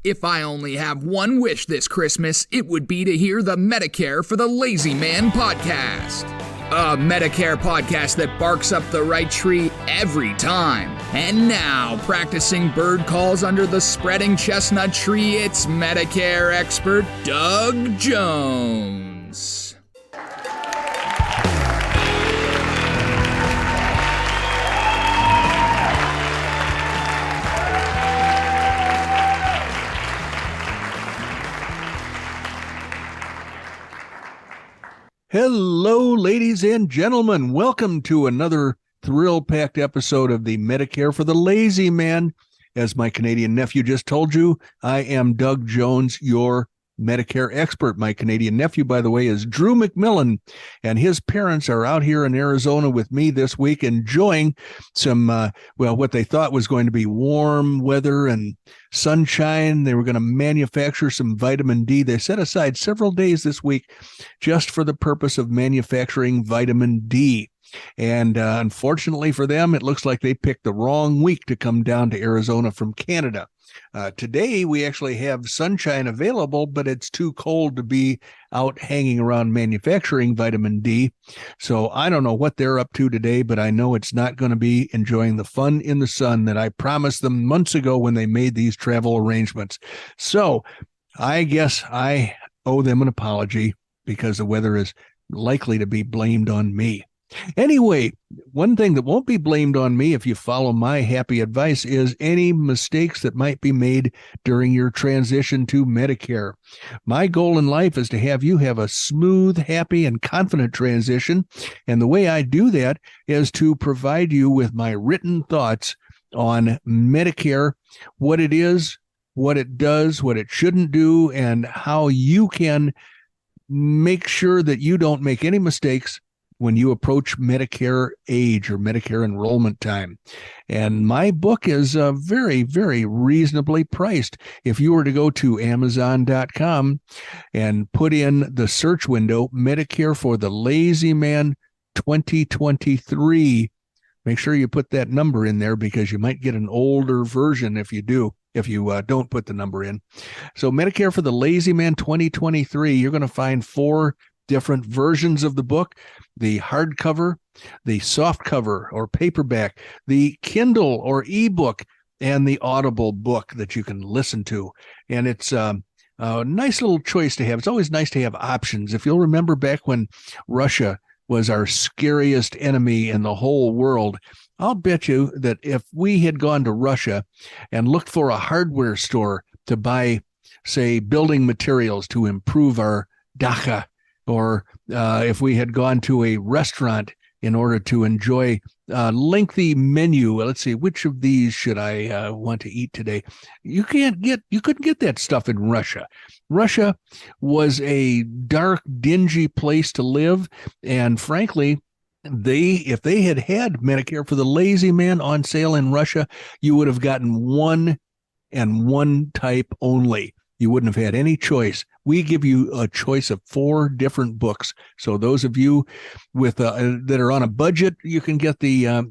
If I only have one wish this Christmas, it would be to hear the Medicare for the Lazy Man podcast. A Medicare podcast that barks up the right tree every time. And now, practicing bird calls under the spreading chestnut tree, it's Medicare expert Doug Jones. Hello, ladies and gentlemen. Welcome to another thrill-packed episode of the Medicare for the Lazy Man. As my Canadian nephew just told you, I am Doug Jones, your Medicare expert. My Canadian nephew, by the way, is Drew McMillan, and his parents are out here in Arizona with me this week enjoying some, what they thought was going to be warm weather and sunshine. They were going to manufacture some vitamin D. They set aside several days this week just for the purpose of manufacturing vitamin D. And unfortunately for them, it looks like they picked the wrong week to come down to Arizona from Canada. Today, we actually have sunshine available, but it's too cold to be out hanging around manufacturing vitamin D. So I don't know what they're up to today, but I know it's not going to be enjoying the fun in the sun that I promised them months ago when they made these travel arrangements. So I guess I owe them an apology because the weather is likely to be blamed on me. Anyway, one thing that won't be blamed on me if you follow my happy advice is any mistakes that might be made during your transition to Medicare. My goal in life is to have you have a smooth, happy, and confident transition. And the way I do that is to provide you with my written thoughts on Medicare, what it is, what it does, what it shouldn't do, and how you can make sure that you don't make any mistakes when you approach Medicare age or Medicare enrollment time. And my book is very, very reasonably priced. If you were to go to Amazon.com and put in the search window, Medicare for the Lazy Man 2023, make sure you put that number in there because you might get an older version if you don't put the number in. So Medicare for the Lazy Man 2023, you're going to find 4 different versions of the book: the hardcover, the soft cover or paperback, the Kindle or ebook, and the Audible book that you can listen to. And it's a nice little choice to have. It's always nice to have options. If you'll remember back when Russia was our scariest enemy in the whole world, I'll bet you that if we had gone to Russia and looked for a hardware store to buy, say, building materials to improve our dacha, or if we had gone to a restaurant in order to enjoy a lengthy menu, let's see, which of these should I want to eat today? You couldn't get that stuff in Russia. Russia was a dark, dingy place to live, and frankly, if they had Medicare for the Lazy Man on sale in Russia, you would have gotten one and one type only. You wouldn't have had any choice. We give you a choice of 4 different books. So those of you with that are on a budget, you can get the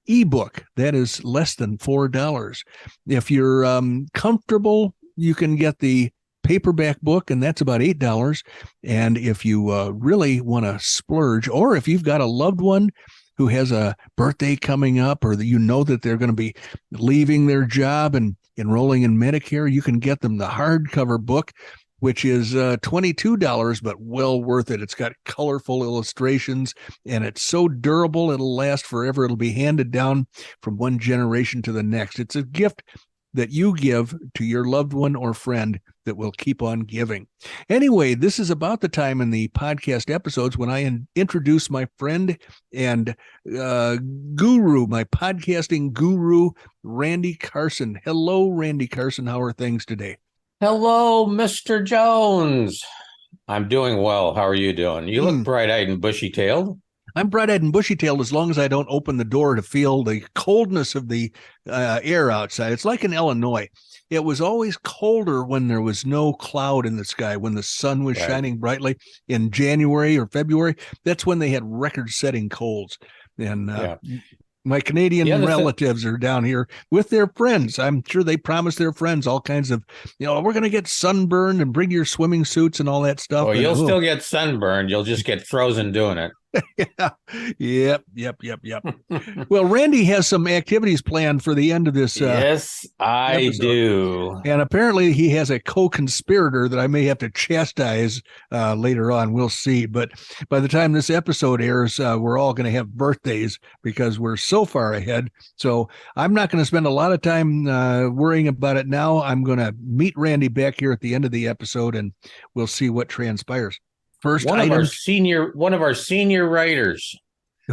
ebook. That is less than $4. If you're comfortable, you can get the paperback book, and that's about $8. And if you really want to splurge, or if you've got a loved one who has a birthday coming up, or you know that they're going to be leaving their job and enrolling in Medicare, you can get them the hardcover book, which is $22, but well worth it. It's got colorful illustrations, and it's so durable, it'll last forever. It'll be handed down from one generation to the next. It's a gift that you give to your loved one or friend that will keep on giving. Anyway, this is about the time in the podcast episodes when I introduce my friend and guru, my podcasting guru, Randy Carson. Hello, Randy Carson. How are things today? Hello, Mr. Jones. I'm doing well. How are you doing? You look bright-eyed and bushy-tailed. I'm bright-eyed and bushy-tailed as long as I don't open the door to feel the coldness of the air outside. It's like in Illinois. It was always colder when there was no cloud in the sky, when the sun was shining brightly in January or February. That's when they had record-setting colds. And My Canadian relatives are down here with their friends. I'm sure they promised their friends all kinds of, we're going to get sunburned and bring your swimming suits and all that stuff. Well, you'll still get sunburned. You'll just get frozen doing it. Yeah. Yep. Well, Randy has some activities planned for the end of this. Yes, I episode. do. And apparently he has a co-conspirator that I may have to chastise later on. We'll see. But by the time this episode airs, we're all going to have birthdays because we're so far ahead. So I'm not going to spend a lot of time worrying about it now. I'm going to meet Randy back here at the end of the episode, and we'll see what transpires. First one of our senior writers,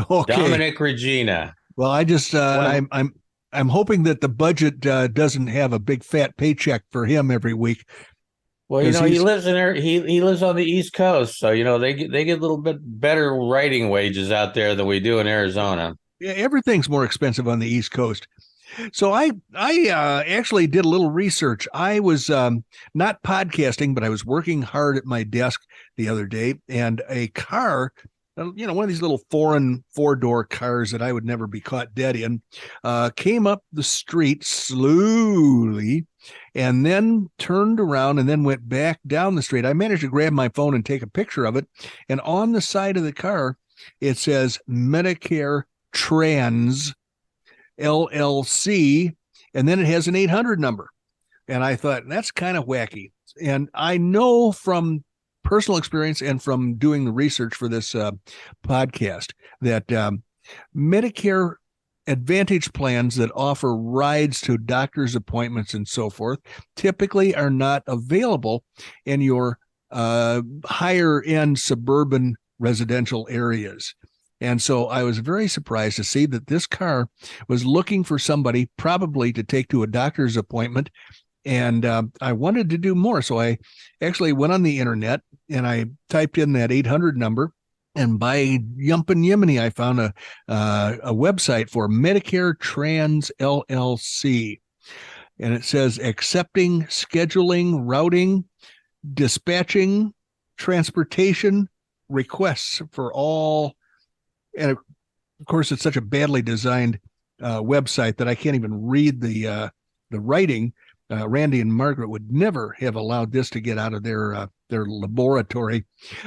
okay. Dominick Regina. Well, I just I'm hoping that the budget doesn't have a big fat paycheck for him every week. Well, he lives in there. He lives on the East Coast, so they get a little bit better writing wages out there than we do in Arizona. Yeah, everything's more expensive on the East Coast. So I actually did a little research. I was not podcasting, but I was working hard at my desk the other day, and a car, one of these little foreign 4-door cars that I would never be caught dead in, came up the street slowly and then turned around and then went back down the street. I managed to grab my phone and take a picture of it. And on the side of the car, it says Medicare Trans LLC, and then it has an 800 number. And I thought, that's kind of wacky. And I know from personal experience and from doing the research for this podcast that Medicare Advantage plans that offer rides to doctor's appointments and so forth typically are not available in your higher end suburban residential areas. And so I was very surprised to see that this car was looking for somebody probably to take to a doctor's appointment. And I wanted to do more. So I actually went on the internet and I typed in that 800 number. And by yumpin' Yemeni, I found a website for Medicare Trans LLC. And it says accepting, scheduling, routing, dispatching, transportation requests for all. And of course, it's such a badly designed website that I can't even read the writing. Randy and Margaret would never have allowed this to get out of their laboratory.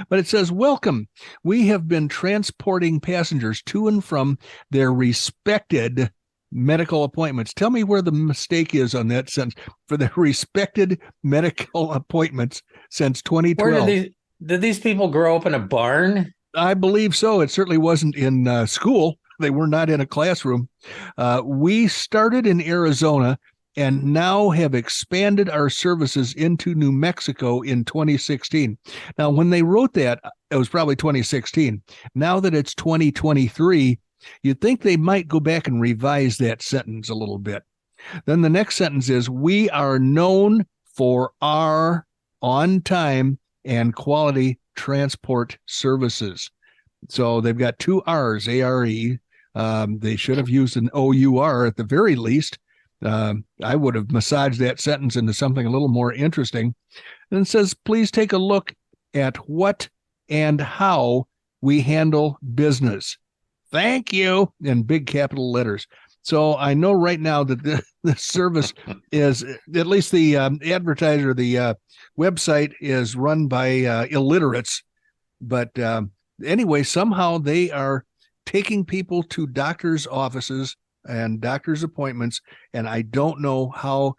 But it says, welcome. We have been transporting passengers to and from their respected medical appointments. Tell me where the mistake is on that sentence. For their respected medical appointments since 2012. Did these people grow up in a barn? I believe so. It certainly wasn't in school. They were not in a classroom. We started in Arizona and now have expanded our services into New Mexico in 2016. Now, when they wrote that, it was probably 2016. Now that it's 2023, you'd think they might go back and revise that sentence a little bit. Then the next sentence is, we are known for our on-time and quality transport services. So they've got two R's, A-R-E. They should have used an O-U-R at the very least. I would have massaged that sentence into something a little more interesting. And it says, please take a look at what and how we handle business. Thank you, in big capital letters. So I know right now that the service is, at least the advertiser, the website is run by illiterates. But anyway, somehow they are taking people to doctors' offices and doctors' appointments, and I don't know how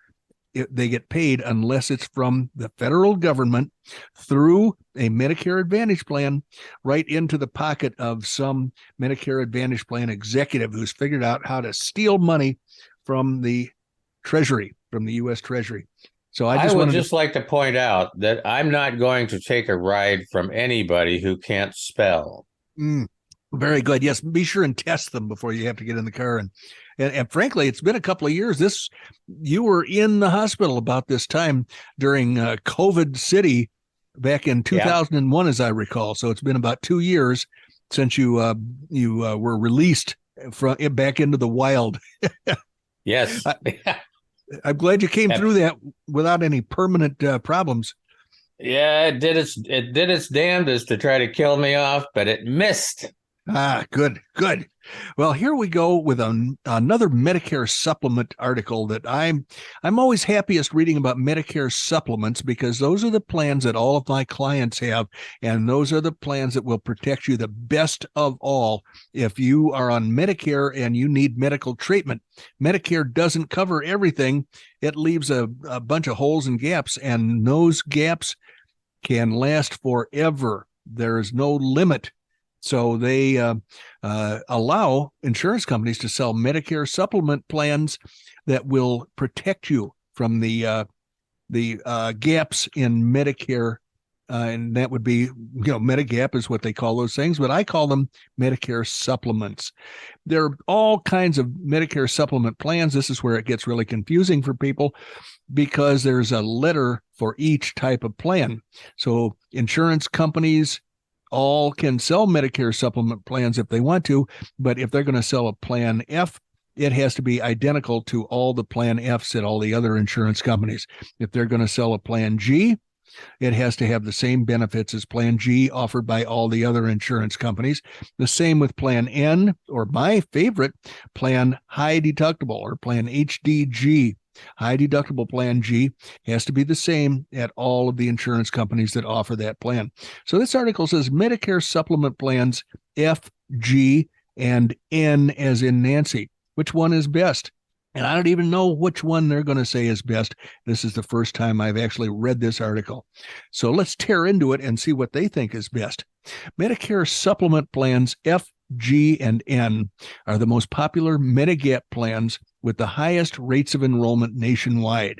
they get paid unless it's from the federal government through a Medicare Advantage plan right into the pocket of some Medicare Advantage plan executive who's figured out how to steal money from the Treasury, from the U.S. Treasury. So I would just like to point out that I'm not going to take a ride from anybody who can't spell. Very good. Yes, be sure and test them before you have to get in the car. And frankly, it's been a couple of years. You were in the hospital about this time during COVID City back in 2001, as I recall. So it's been about 2 years since you were released from back into the wild. Yes. I'm glad you came through that without any permanent problems. Yeah, it did its damnedest to try to kill me off, but it missed. Good. Well, here we go with another Medicare supplement article that I'm always happiest reading about Medicare supplements, because those are the plans that all of my clients have, and those are the plans that will protect you the best of all. If you are on Medicare and you need medical treatment, Medicare doesn't cover everything. It leaves a bunch of holes and gaps, and those gaps can last forever. There is no limit. So they allow insurance companies to sell Medicare supplement plans that will protect you from the gaps in Medicare, and that would be, Medigap is what they call those things, but I call them Medicare supplements. There are all kinds of Medicare supplement plans. This is where it gets really confusing for people, because there's a letter for each type of plan. So insurance companies all can sell Medicare supplement plans if they want to, but if they're going to sell a Plan F, it has to be identical to all the Plan Fs at all the other insurance companies. If they're going to sell a Plan G, it has to have the same benefits as Plan G offered by all the other insurance companies. The same with Plan N, or my favorite, Plan High Deductible, or Plan HDG. High deductible Plan G has to be the same at all of the insurance companies that offer that plan. So this article says Medicare supplement plans F, G, and N as in Nancy. Which one is best? And I don't even know which one they're going to say is best. This is the first time I've actually read this article. So let's tear into it and see what they think is best. Medicare supplement plans F, G, and N are the most popular Medigap plans with the highest rates of enrollment nationwide.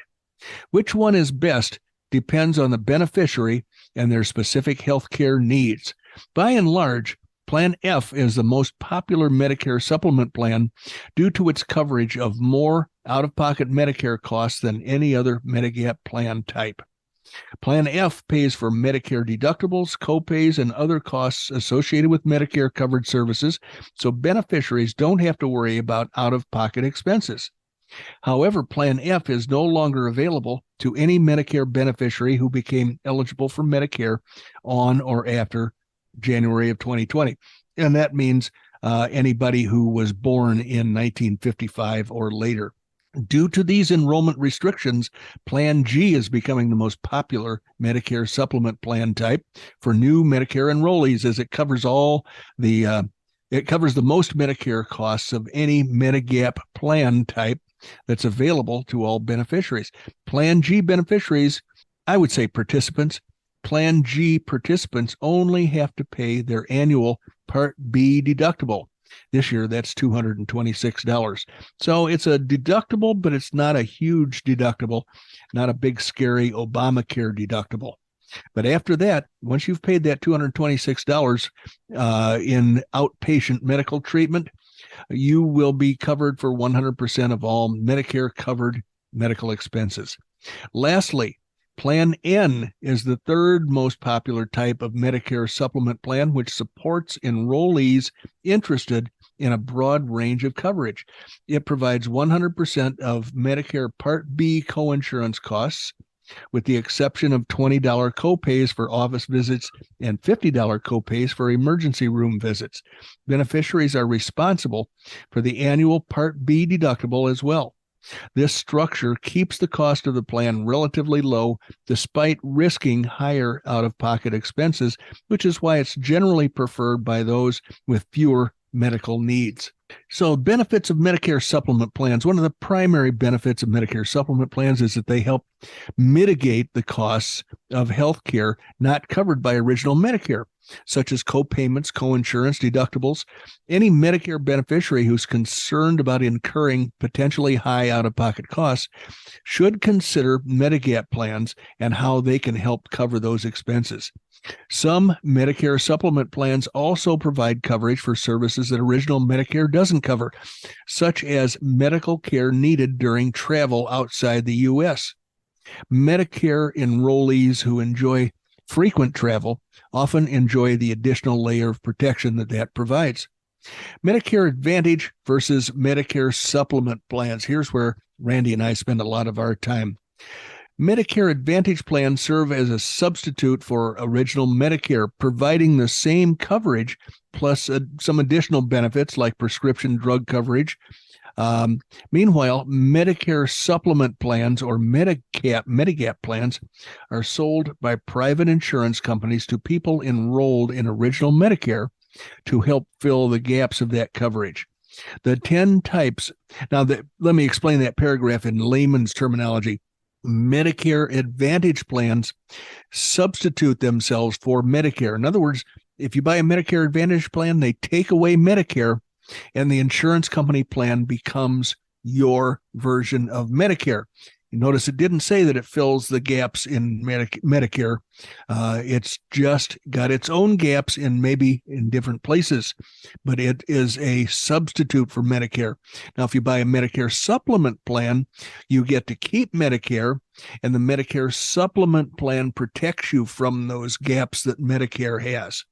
Which one is best depends on the beneficiary and their specific healthcare needs. By and large, Plan F is the most popular Medicare supplement plan due to its coverage of more out-of-pocket Medicare costs than any other Medigap plan type. Plan F pays for Medicare deductibles, copays, and other costs associated with Medicare-covered services, so beneficiaries don't have to worry about out-of-pocket expenses. However, Plan F is no longer available to any Medicare beneficiary who became eligible for Medicare on or after January of 2020. And that means anybody who was born in 1955 or later. Due to these enrollment restrictions, Plan G is becoming the most popular Medicare supplement plan type for new Medicare enrollees, as it covers it covers the most Medicare costs of any Medigap plan type that's available to all beneficiaries. Plan G beneficiaries, I would say participants, Plan G participants only have to pay their annual Part B deductible. This year, that's $226. So it's a deductible, but it's not a huge deductible, not a big, scary Obamacare deductible. But after that, once you've paid that $226 in outpatient medical treatment, you will be covered for 100% of all Medicare-covered medical expenses. Lastly, Plan N is the third most popular type of Medicare supplement plan, which supports enrollees interested in a broad range of coverage. It provides 100% of Medicare Part B coinsurance costs, with the exception of $20 copays for office visits and $50 copays for emergency room visits. Beneficiaries are responsible for the annual Part B deductible as well. This structure keeps the cost of the plan relatively low despite risking higher out-of-pocket expenses, which is why it's generally preferred by those with fewer medical needs. So benefits of Medicare supplement plans. One of the primary benefits of Medicare supplement plans is that they help mitigate the costs of health care not covered by original Medicare, such as co-payments, co-insurance, deductibles. Any Medicare beneficiary who's concerned about incurring potentially high out-of-pocket costs should consider Medigap plans and how they can help cover those expenses. Some Medicare supplement plans also provide coverage for services that original Medicare doesn't cover, such as medical care needed during travel outside the U.S. Medicare enrollees who enjoy frequent travel often enjoy the additional layer of protection that provides. Medicare Advantage versus Medicare supplement plans. Here's where Randy and I spend a lot of our time. Medicare Advantage plans serve as a substitute for original Medicare, providing the same coverage plus some additional benefits like prescription drug coverage. Meanwhile, Medicare supplement plans or Medigap plans are sold by private insurance companies to people enrolled in original Medicare to help fill the gaps of that coverage. The 10 types. Now, let me explain that paragraph in layman's terminology. Medicare Advantage plans substitute themselves for Medicare. In other words, if you buy a Medicare Advantage plan, they take away Medicare, and the insurance company plan becomes your version of Medicare. You notice it didn't say that it fills the gaps in Medicare. It's just got its own gaps maybe in different places, but it is a substitute for Medicare. Now, if you buy a Medicare supplement plan, you get to keep Medicare, and the Medicare supplement plan protects you from those gaps that Medicare has.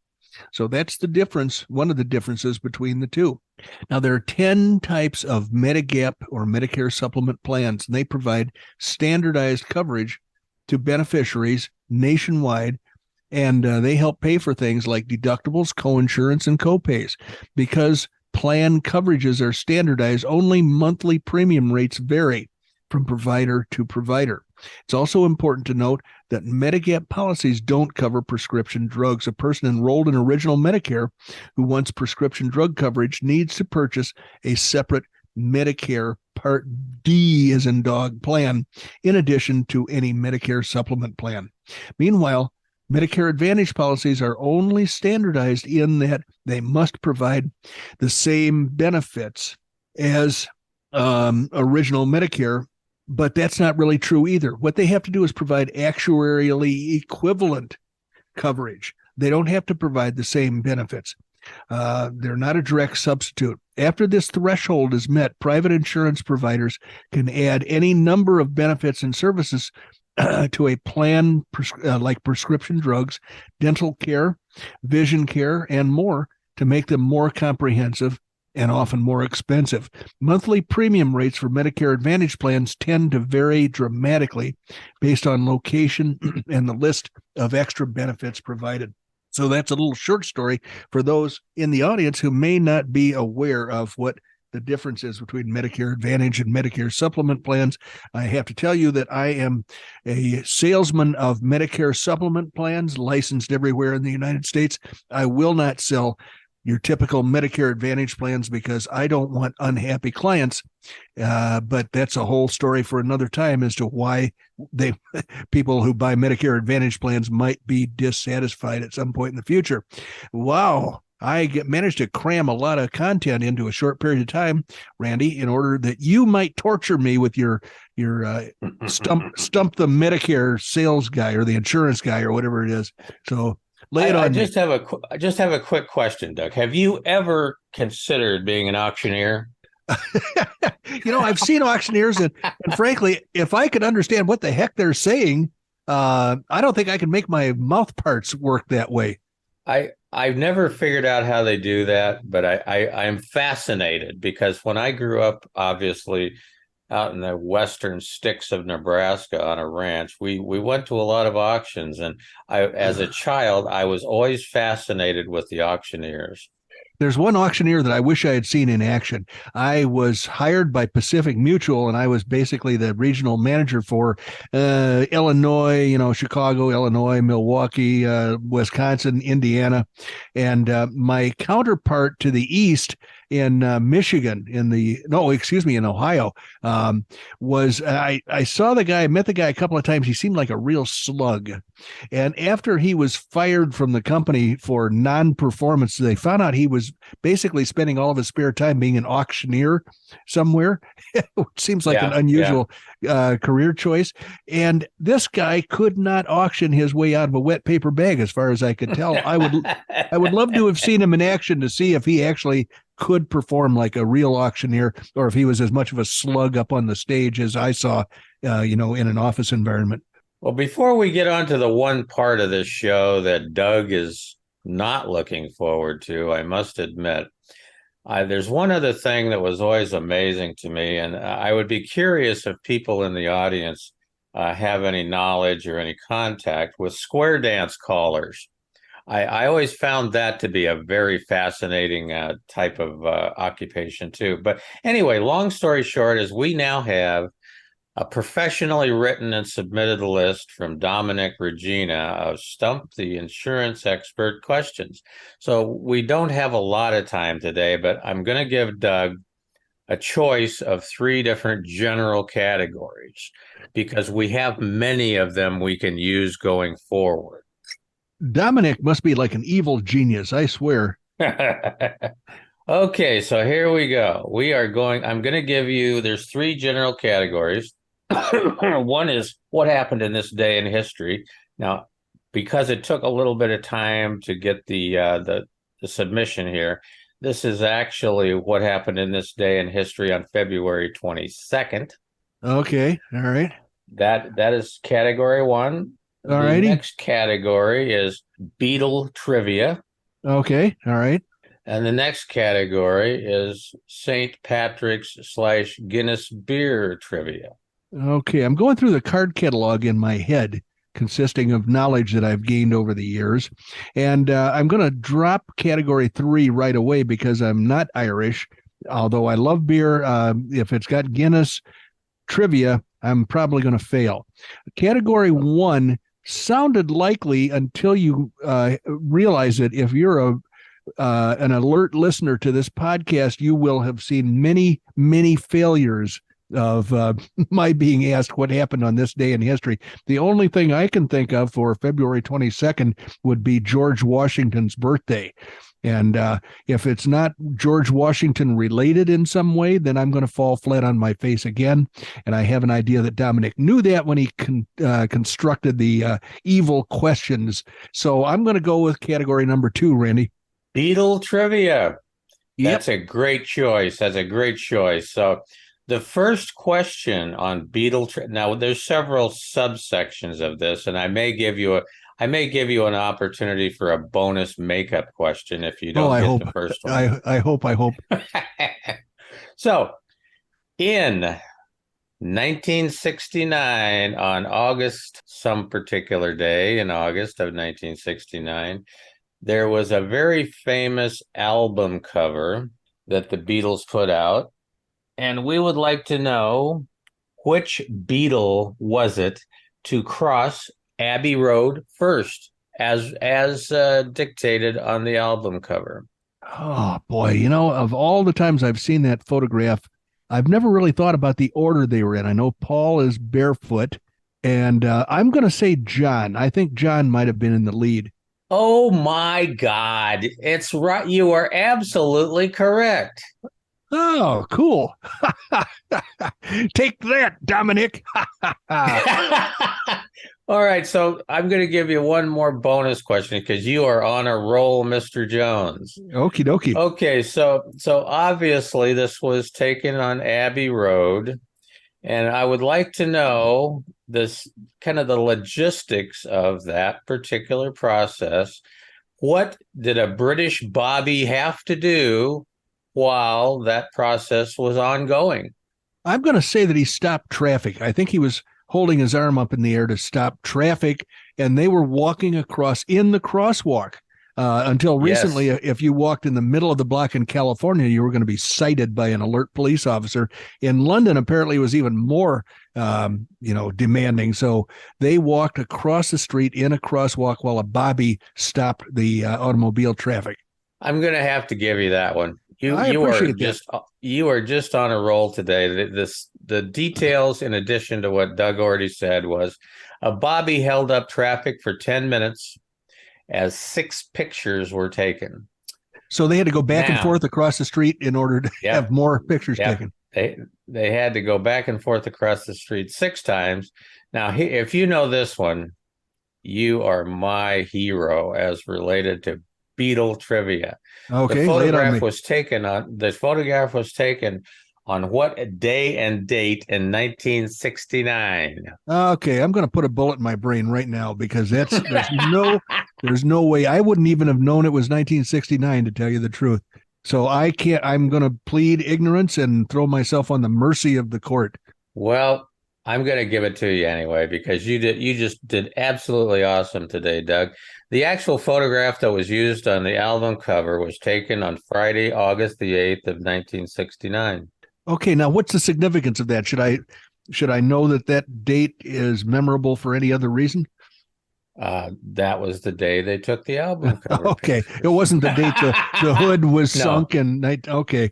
So that's the difference, one of the differences between the two. Now, there are 10 types of Medigap or Medicare supplement plans, and they provide standardized coverage to beneficiaries nationwide, and they help pay for things like deductibles, coinsurance, and copays. Because plan coverages are standardized, only monthly premium rates vary from provider to provider. It's also important to note that Medigap policies don't cover prescription drugs. A person enrolled in original Medicare who wants prescription drug coverage needs to purchase a separate Medicare Part D as in dog plan, in addition to any Medicare supplement plan. Meanwhile, Medicare Advantage policies are only standardized in that they must provide the same benefits as original Medicare, but that's not really true either. What they have to do is provide actuarially equivalent coverage. They don't have to provide the same benefits. They're not a direct substitute. After this threshold is met, private insurance providers can add any number of benefits and services to a plan like prescription drugs, dental care, vision care, and more to make them more comprehensive and often more expensive. Monthly premium rates for Medicare Advantage plans tend to vary dramatically based on location and the list of extra benefits provided. So that's a little short story for those in the audience who may not be aware of what the difference is between Medicare Advantage and Medicare supplement plans. I have to tell you that I am a salesman of Medicare supplement plans, licensed everywhere in the United States. I will not sell your typical Medicare Advantage plans because I don't want unhappy clients. But that's a whole story for another time as to why people who buy Medicare Advantage plans might be dissatisfied at some point in the future. Wow. I managed to cram a lot of content into a short period of time, Randy, in order that you might torture me with your stump the Medicare sales guy or the insurance guy or whatever it is. So lay it on. I just have a quick question, Doug. Have you ever considered being an auctioneer? I've seen auctioneers, and frankly, if I could understand what the heck they're saying, I don't think I can make my mouth parts work that way. I've never figured out how they do that, but I'm fascinated because when I grew up, obviously, out in the western sticks of Nebraska on a ranch, we went to a lot of auctions, and as a child, I was always fascinated with the auctioneers. There's one auctioneer that I wish I had seen in action. I was hired by Pacific Mutual, and I was basically the regional manager for Illinois, Chicago, Illinois, Milwaukee, Wisconsin, Indiana. And my counterpart to the east in Michigan, in Ohio, was I saw the guy, met the guy a couple of times. He seemed like a real slug. And after he was fired from the company for non-performance, they found out he was basically spending all of his spare time being an auctioneer somewhere. It seems like an unusual career choice. And this guy could not auction his way out of a wet paper bag, as far as I could tell. I would love to have seen him in action to see if he actually could perform like a real auctioneer, or if he was as much of a slug up on the stage as I saw, in an office environment. Well, before we get on to the one part of this show that Doug is not looking forward to, I must admit, there's one other thing that was always amazing to me, and I would be curious if people in the audience have any knowledge or any contact with square dance callers. I always found that to be a very fascinating type of occupation too. But anyway, long story short is we now have a professionally written and submitted list from Dominick Regina of Stump the Insurance Expert questions. So we don't have a lot of time today, but I'm going to give Doug a choice of 3 different general categories because we have many of them we can use going forward. Dominick must be like an evil genius, I swear. Okay, so here we go. I'm going to give you, there's 3 general categories. One is what happened in this day in history. Now, because it took a little bit of time to get the submission here, this is actually what happened in this day in history on February 22nd. Okay, all right. That is category 1. All righty. The next category is Beatle trivia. Okay, all right. And the next category is St. Patrick's / Guinness beer trivia. Okay, I'm going through the card catalog in my head, consisting of knowledge that I've gained over the years. And I'm going to drop category 3 right away because I'm not Irish, although I love beer. If it's got Guinness trivia, I'm probably going to fail. Category 1 sounded likely until you realize that if you're an alert listener to this podcast, you will have seen many, many failures of my being asked what happened on this day in history. The only thing I can think of for February 22nd would be George Washington's birthday. And if it's not George Washington related in some way, then I'm going to fall flat on my face again. And I have an idea that Dominick knew that when he constructed the evil questions. So I'm going to go with category number 2, Randy. Beatle trivia. Yep. That's a great choice. So the first question on Beatle now there's several subsections of this, and I may give you an opportunity for a bonus makeup question if you don't get the first one. I hope. So, in 1969, on August, some particular day in August of 1969, there was a very famous album cover that the Beatles put out. And we would like to know which Beatle was it to cross Abbey Road first, as dictated on the album cover. Oh, boy. Of all the times I've seen that photograph, I've never really thought about the order they were in. I know Paul is barefoot, and I'm going to say John. I think John might have been in the lead. Oh, my God. It's right. You are absolutely correct. Oh, cool. Take that, Dominick. All right, so I'm going to give you one more bonus question because you are on a roll, Mr. Jones. Okie dokie. Okay, so obviously this was taken on Abbey Road, and I would like to know this kind of the logistics of that particular process. What did a British Bobby have to do while that process was ongoing? I'm going to say that he stopped traffic. I think he was holding his arm up in the air to stop traffic, and they were walking across in the crosswalk. Until recently, yes. If you walked in the middle of the block in California, you were going to be cited by an alert police officer. In London, apparently, it was even more, demanding. So they walked across the street in a crosswalk while a bobby stopped the automobile traffic. I'm going to have to give you that one. You are just on a roll today. The details, in addition to what Doug already said, was a bobby held up traffic for 10 minutes as 6 pictures were taken. So they had to go back and forth across the street in order to have more pictures taken. They had to go back and forth across the street 6 times. Now, if you know this one, you are my hero as related to Beatle trivia. Okay, the photograph was taken on what day and date in 1969? Okay, I'm going to put a bullet in my brain right now because there's no way. I wouldn't even have known it was 1969 to tell you the truth. So I'm going to plead ignorance and throw myself on the mercy of the court. Well, I'm going to give it to you anyway because you just did absolutely awesome today, Doug. The actual photograph that was used on the album cover was taken on Friday, August the 8th of 1969. Okay, now what's the significance of that? Should I know that date is memorable for any other reason? That was the day they took the album cover Okay, pictures. it wasn't the date the hood was No. sunk and night. Okay,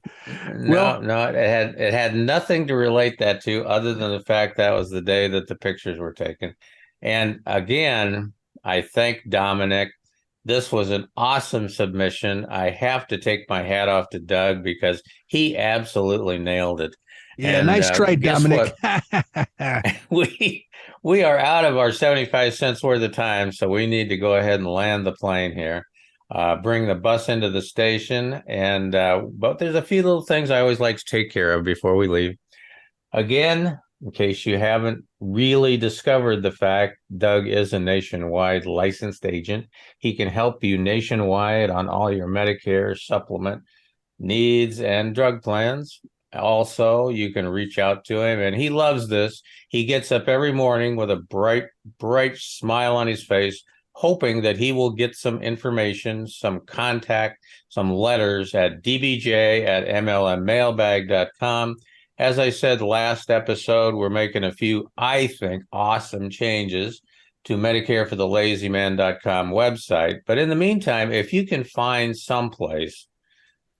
well, No, it had nothing to relate that to other than the fact that was the day that the pictures were taken. And again, I thank Dominick. This was an awesome submission. I have to take my hat off to Doug because he absolutely nailed it. yeah, And nice try, guess Dominick. what? We are out of our 75 cents worth of time, so we need to go ahead and land the plane here. Bring the bus into the station, and but there's a few little things I always like to take care of before we leave. Again, in case you haven't really discovered the fact, Doug is a nationwide licensed agent. He can help you nationwide on all your Medicare supplement needs and drug plans. Also, you can reach out to him, and he loves this. He gets up every morning with a bright smile on his face, hoping that he will get some information, some contact, some letters at dbj@mlmmailbag.com. As I said last episode, we're making a few, I think, awesome changes to MedicareForTheLazyMan.com website. But in the meantime, if you can find someplace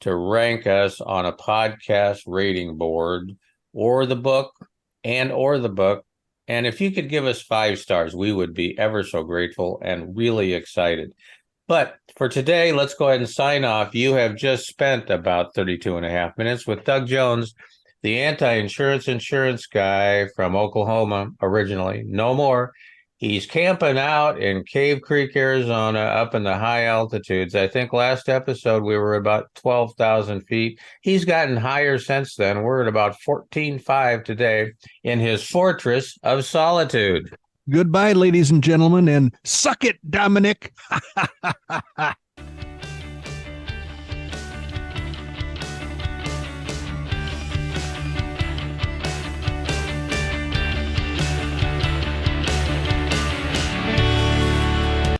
to rank us on a podcast rating board or the book, and if you could give us 5 stars, we would be ever so grateful and really excited. But for today, let's go ahead and sign off. You have just spent about 32 and a half minutes with Doug Jones, the insurance guy from Oklahoma originally. No more. He's camping out in Cave Creek, Arizona, up in the high altitudes. I think last episode we were about 12,000 feet. He's gotten higher since then. We're at about 14,500 today in his fortress of solitude. Goodbye, ladies and gentlemen, and suck it, Dominick.